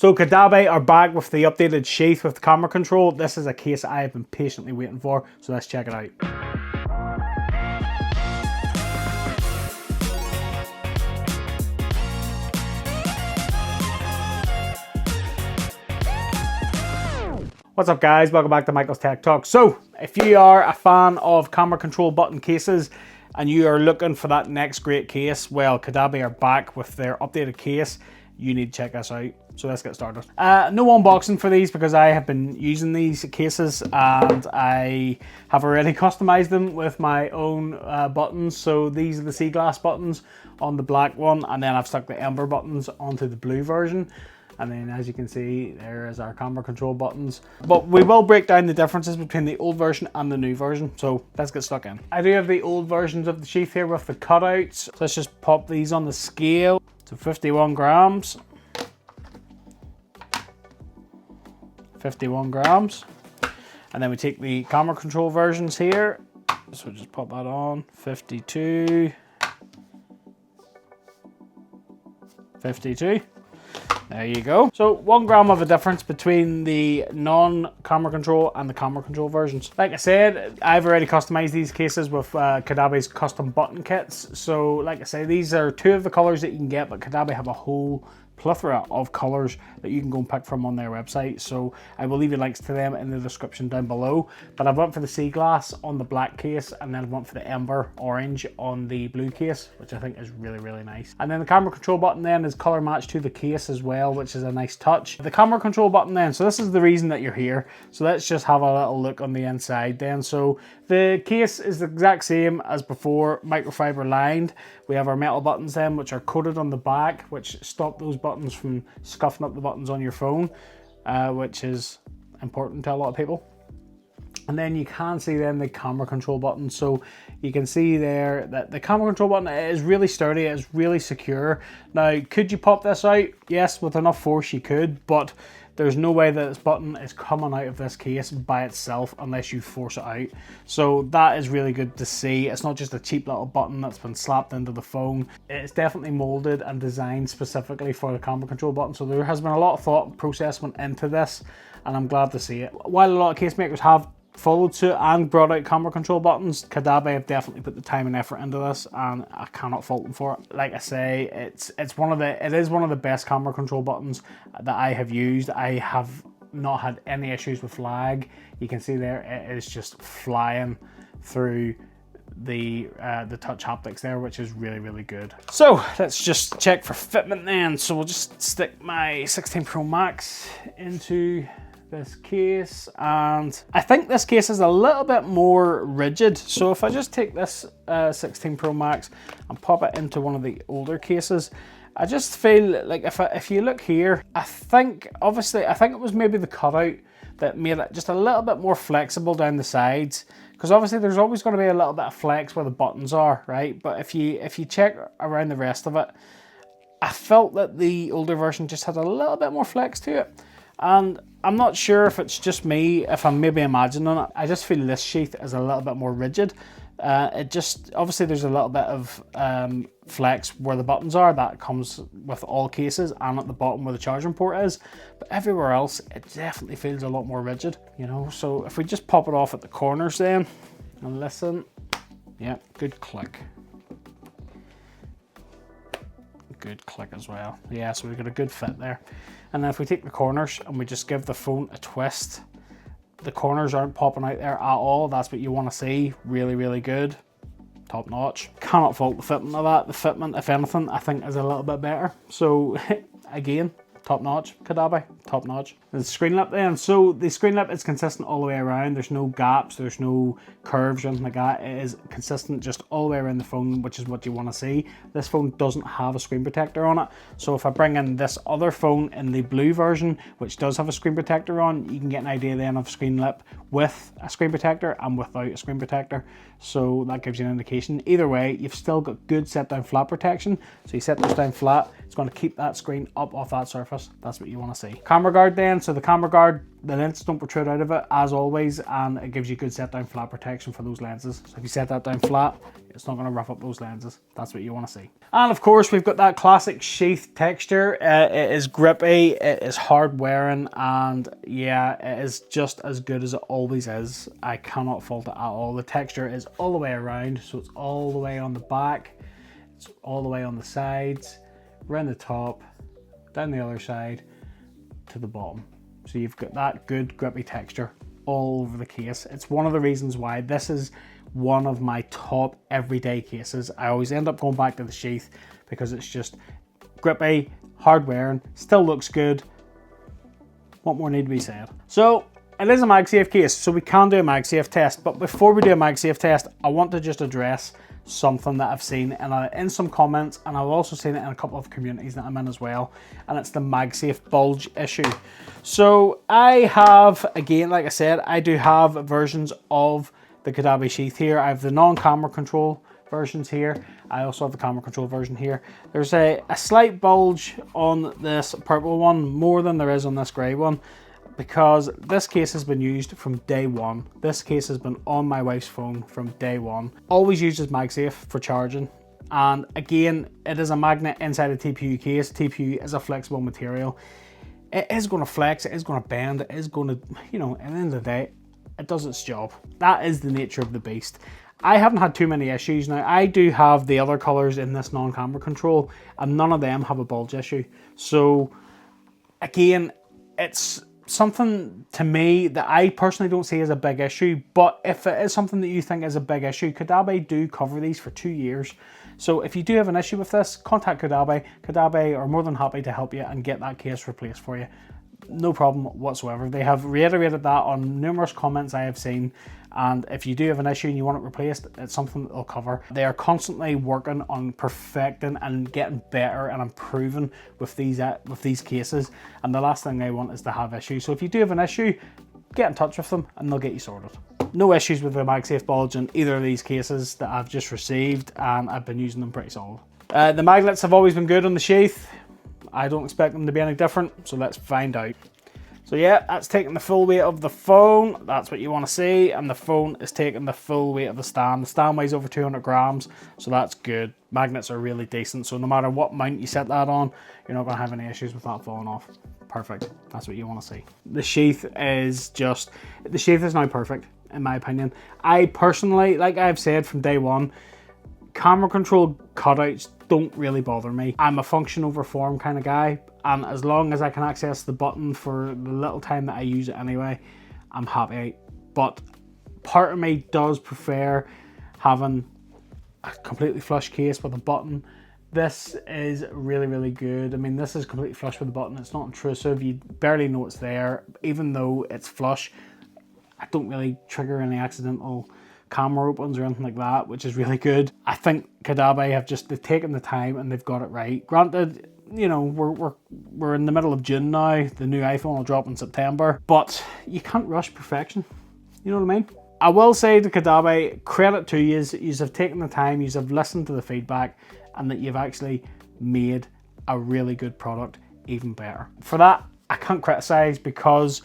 So Caudabe are back with the updated sheath with the camera control. This is a case I have been patiently waiting for, so let's check it out. What's up guys, welcome back to Michael's Tech Talk. So if you are a fan of camera control button cases and you are looking for that next great case, well, Caudabe are back with their updated case. You need to check this out. So let's get started. No unboxing for these because I have been using these cases and I have already customized them with my own buttons. So these are the sea glass buttons on the black one, and then I've stuck the ember buttons onto the blue version. And then as you can see, there is our camera control buttons. But we will break down the differences between the old version and the new version. So let's get stuck in. I do have the old versions of the sheath here with the cutouts. So let's just pop these on the scale. So 51 grams. 51 grams. And then we take the camera control versions here. So just pop that on. 52. 52. There you go. So 1 gram of a difference between the non-camera control and the camera control versions. Like I said, I've already customized these cases with Caudabe's custom button kits. So like I say, these are 2 of the colors that you can get, but Caudabe have a whole plethora of colors that you can go and pick from on their website. So I will leave you links to them in the description down below. But I went for the sea glass on the black case, and then I went for the ember orange on the blue case, which I think is really, really nice. And then the camera control button then is color matched to the case as well, which is a nice touch. The camera control button then, so this is the reason that you're here. So let's just have a little look on the inside then. So the case is the exact same as before, microfiber lined. We have our metal buttons then, which are coated on the back, which stop those buttons from scuffing up the buttons on your phone, which is important to a lot of people. And then you can see then the camera control button. So you can see there that the camera control button is really sturdy, it's really secure. Now, could you pop this out? Yes, with enough force you could, but there's no way that this button is coming out of this case by itself unless you force it out. So that is really good to see. It's not just a cheap little button that's been slapped into the phone. It's definitely molded and designed specifically for the camera control button. So there has been a lot of thought and process went into this, and I'm glad to see it. While a lot of case makers have followed suit and brought out camera control buttons, Caudabe have definitely put the time and effort into this, and I cannot fault them for it. Like I say, it is one of the best camera control buttons that I have used. I have not had any issues with lag. You can see there it is just flying through the touch haptics there, which is really, really good. So let's just check for fitment then. So we'll just stick my 16 Pro Max into this case, and I think this case is a little bit more rigid. So if I just take this 16 Pro Max and pop it into one of the older cases, I just feel like if you look here, I think it was maybe the cutout that made it just a little bit more flexible down the sides, because obviously there's always going to be a little bit of flex where the buttons are, right? But if you check around the rest of it, I felt that the older version just had a little bit more flex to it. And I'm not sure if it's just me, if I'm maybe imagining it. I just feel this sheath is a little bit more rigid. Obviously there's a little bit of flex where the buttons are. That comes with all cases, and at the bottom where the charging port is. But everywhere else, it definitely feels a lot more rigid, you know? So if we just pop it off at the corners then, and listen, yeah, good click. Good click as well. Yeah, so we've got a good fit there. And then if we take the corners and we just give the phone a twist, the corners aren't popping out there at all. That's what you want to see. Really, really good. Top notch. Cannot fault the fitment of that. The fitment, if anything, I think is a little bit better. So again, top notch. Caudabe, top notch. The screen lip then. So the screen lip is consistent all the way around. There's no gaps, there's no curves or anything like that. It is consistent just all the way around the phone, which is what you want to see. This phone doesn't have a screen protector on it. So if I bring in this other phone in the blue version, which does have a screen protector on, you can get an idea then of screen lip with a screen protector and without a screen protector. So that gives you an indication. Either way, you've still got good set down flat protection. So you set this down flat, It's going to keep that screen up off that surface. That's what you want to see. Camera guard then. So the camera guard, the lenses don't protrude out of it as always, and it gives you good set down flat protection for those lenses. So if you set that down flat, it's not going to rough up those lenses. That's what you want to see. And of course, we've got that classic sheath texture. It is grippy, it is hard wearing, and yeah, it is just as good as it always is. I cannot fault it at all. The texture is all the way around, so it's all the way on the back, it's all the way on the sides, around the top, down the other side, to the bottom. So you've got that good grippy texture all over the case. It's one of the reasons why this is one of my top everyday cases. I always end up going back to the sheath because it's just grippy, hard wearing, still looks good. What more need to be said? So it is a Magsafe case, so we can do a Magsafe test, but before we do a Magsafe test, I want to just address something that I've seen in some comments, and I've also seen it in a couple of communities that I'm in as well, and it's the Magsafe bulge issue. So I have, again, like I said, I do have versions of the Caudabe Sheath here. I have the non-camera control versions here. I also have the camera control version here. There's a slight bulge on this purple one, more than there is on this grey one, because this case has been used from day one. This case has been on my wife's phone from day one. Always uses Magsafe for charging. And again, it is a magnet inside a TPU case. TPU is a flexible material. It is going to flex, it is going to bend, it is going to, you know, at the end of the day, it does its job. That is the nature of the beast. I haven't had too many issues. Now, I do have the other colors in this non-camera control, and none of them have a bulge issue. So again, it's something to me that I personally don't see as a big issue, but if it is something that you think is a big issue, Caudabe do cover these for 2 years. So if you do have an issue with this, contact Caudabe. Caudabe are more than happy to help you and get that case replaced for you. No problem whatsoever. They have reiterated that on numerous comments I have seen, and if you do have an issue and you want it replaced, it's something that they'll cover. They are constantly working on perfecting and getting better and improving with these cases, and the last thing they want is to have issues. So if you do have an issue, get in touch with them and they'll get you sorted. No issues with the Magsafe bulge in either of these cases that I've just received, and I've been using them pretty solid. The magnets have always been good on the sheath. I don't expect them to be any different, so let's find out. So yeah, that's taking the full weight of the phone. That's what you want to see, and the phone is taking the full weight of the stand. The stand weighs over 200 grams, so that's good. Magnets are really decent, so no matter what mount you set that on, you're not going to have any issues with that falling off. Perfect. That's what you want to see. The sheath is now perfect, in my opinion. I personally, like I've said from day one, camera control cutouts don't really bother me. I'm a function over form kind of guy, and as long as I can access the button for the little time that I use it anyway, I'm happy. But part of me does prefer having a completely flush case with a button. This is really, really good. I mean, this is completely flush with the button. It's not intrusive. You barely know it's there. Even though it's flush, I don't really trigger any accidental camera opens or anything like that, which is really good. I think Caudabe they've taken the time and they've got it right. Granted, you know, we're in the middle of June now. The new iPhone will drop in September, but you can't rush perfection. You know what I mean? I will say to Caudabe, credit to you, you have taken the time, you have listened to the feedback, and that you've actually made a really good product even better. For that, I can't criticize, because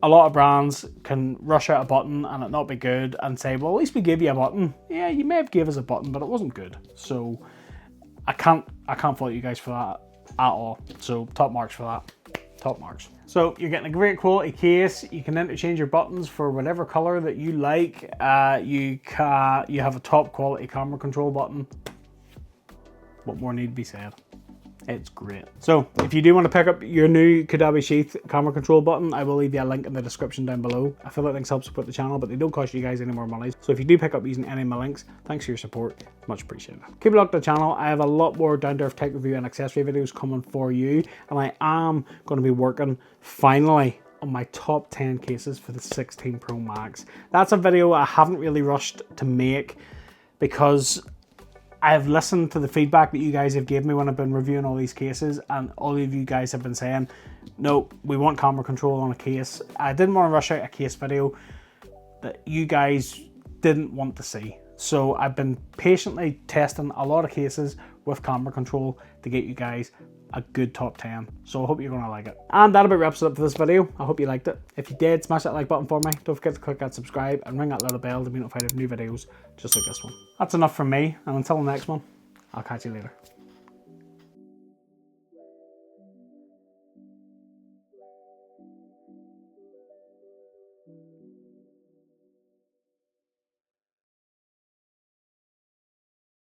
a lot of brands can rush out a button and it not be good and say, well, at least we gave you a button. Yeah, you may have gave us a button, but it wasn't good. So I can't fault you guys for that at all. So top marks for that. Top marks. So you're getting a great quality case. You can interchange your buttons for whatever color that you like. You have a top quality camera control button. What more need to be said? It's great. So if you do want to pick up your new Caudabe Sheath camera control button, I will leave you a link in the description down below. I feel like links help support the channel, but they don't cost you guys any more money. So if you do pick up using any of my links, thanks for your support. Much appreciated. Keep it locked to the channel. I have a lot more down-to-earth tech review and accessory videos coming for you, and I am going to be working finally on my top 10 cases for the 16 Pro Max. That's a video I haven't really rushed to make, because I've listened to the feedback that you guys have given me when I've been reviewing all these cases, and all of you guys have been saying, no, we want camera control on a case. I didn't want to rush out a case video that you guys didn't want to see. So I've been patiently testing a lot of cases, with camera control to get you guys a good top 10. So I hope you're going to like it. And that about wraps it up for this video. I hope you liked it. If you did, smash that like button for me. Don't forget to click that subscribe and ring that little bell to be notified of new videos just like this one. That's enough from me, and until the next one, I'll catch you later.